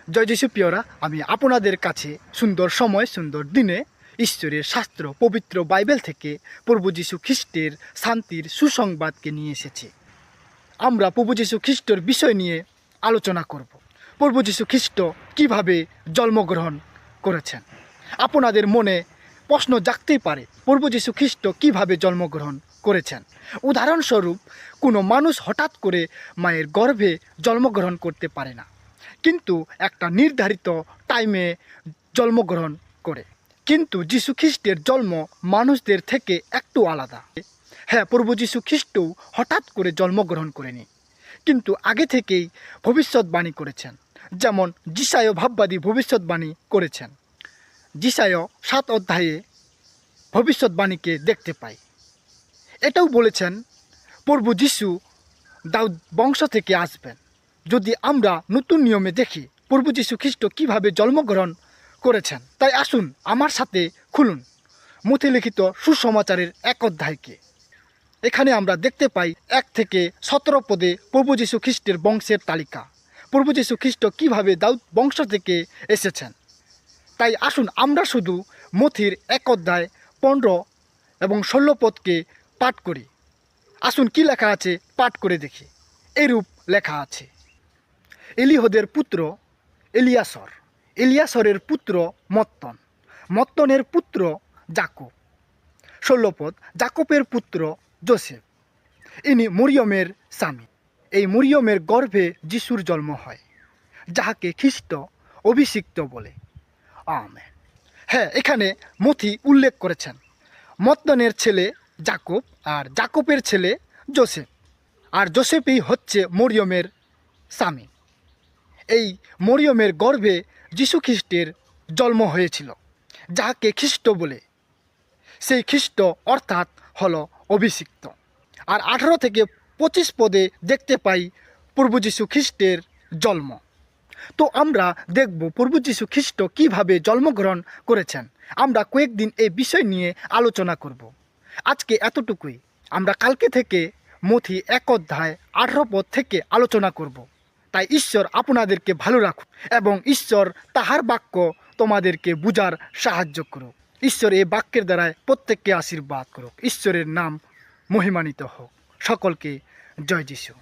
জয় যিশু প্রিয়রা, আমি আপনাদের কাছে সুন্দর সময় সুন্দর দিনে ঈশ্বরের শাস্ত্র পবিত্র বাইবেল থেকে প্রভু যীশু খ্রিস্টের শান্তির সুসংবাদকে নিয়ে এসেছি। আমরা প্রভু যীশু খ্রিস্টের বিষয় নিয়ে আলোচনা করব। প্রভু যীশু খ্রিস্ট কীভাবে জন্মগ্রহণ করেছেন। আপনাদের মনে প্রশ্ন জাগতেই পারে, প্রভু যীশু খ্রিস্ট কীভাবে জন্মগ্রহণ করেছেন। উদাহরণস্বরূপ, কোনো মানুষ হঠাৎ করে মায়ের গর্ভে জন্মগ্রহণ করতে পারে না, কিন্তু একটা নির্ধারিত টাইমে জন্মগ্রহণ করে। কিন্তু যীশু খ্রিস্টের জন্ম মানুষদের থেকে একটু আলাদা। হ্যাঁ, প্রভু যীশু খ্রিস্টও হঠাৎ করে জন্মগ্রহণ করেনি, কিন্তু আগে থেকেই ভবিষ্যৎবাণী করেছেন। যেমন যিশায় ভাববাদী ভবিষ্যৎবাণী করেছেন। যিশায় 7 অধ্যায়ে ভবিষ্যৎবাণীকে দেখতে পাই। এটাও বলেছেন প্রভু যীশু দাউদ বংশ থেকে আসবেন। যদি আমরা নতুন নিয়মে দেখি প্রভু যীশু খ্রিস্ট কীভাবে জন্মগ্রহণ করেছেন, তাই আসুন আমার সাথে খুলুন মথি লিখিত সুসমাচারের 1 অধ্যায়কে। এখানে আমরা দেখতে পাই 1 থেকে 17 পদে প্রভু যীশু খ্রিস্টের বংশের তালিকা। প্রভু যীশু খ্রিস্ট কীভাবে দাউদ বংশ থেকে এসেছেন। তাই আসুন আমরা শুধু মথির 1 অধ্যায় 15 এবং 16 পদকে পাঠ করি। আসুন কি লেখা আছে পাঠ করে দেখি। এরূপ লেখা আছে, এলিহদের পুত্র এলিয়াসর, এলিয়াসরের পুত্র মত্তন, মত্তনের পুত্র যাকব। 16 পদ, যাকবের পুত্র যোসেফ, ইনি মরিয়মের স্বামী। এই মরিয়মের গর্ভে যিশুর জন্ম হয়, যাহাকে খ্রিস্ট অভিষিক্ত বলে। আমেন। হ্যাঁ, এখানে মথি উল্লেখ করেছেন মত্তনের ছেলে যাকব আর যাকবের ছেলে যোসেফ, আর যোসেফই হচ্ছে মরিয়মের স্বামী। এই মরিয়মের গর্ভে যীশু খ্রিস্টের জন্ম হয়েছিল, যাহাকে খ্রিস্ট বলে। সেই খ্রিস্ট অর্থাৎ হলো অভিষিক্ত। আর 18 থেকে 25 পদে দেখতে পাই প্রভু যীশু খ্রিস্টের জন্ম। তো আমরা দেখব প্রভু যীশু খ্রিস্ট কীভাবে জন্মগ্রহণ করেছেন। আমরা কয়েকদিন এই বিষয় নিয়ে আলোচনা করব। আজকে এতটুকুই। আমরা কালকে থেকে মথি 1 অধ্যায় 18 পদ থেকে আলোচনা করব। তাই ঈশ্বর আপনাদেরকে ভালো রাখুন এবং ঈশ্বর তাহার বাক্য তোমাদেরকে বুঝার সাহায্য করুক। ঈশ্বর এই বাক্যের দ্বারায় প্রত্যেককে আশীর্বাদ করুক। ঈশ্বরের নাম মহিমান্বিত হোক। সকলকে জয় যিশু।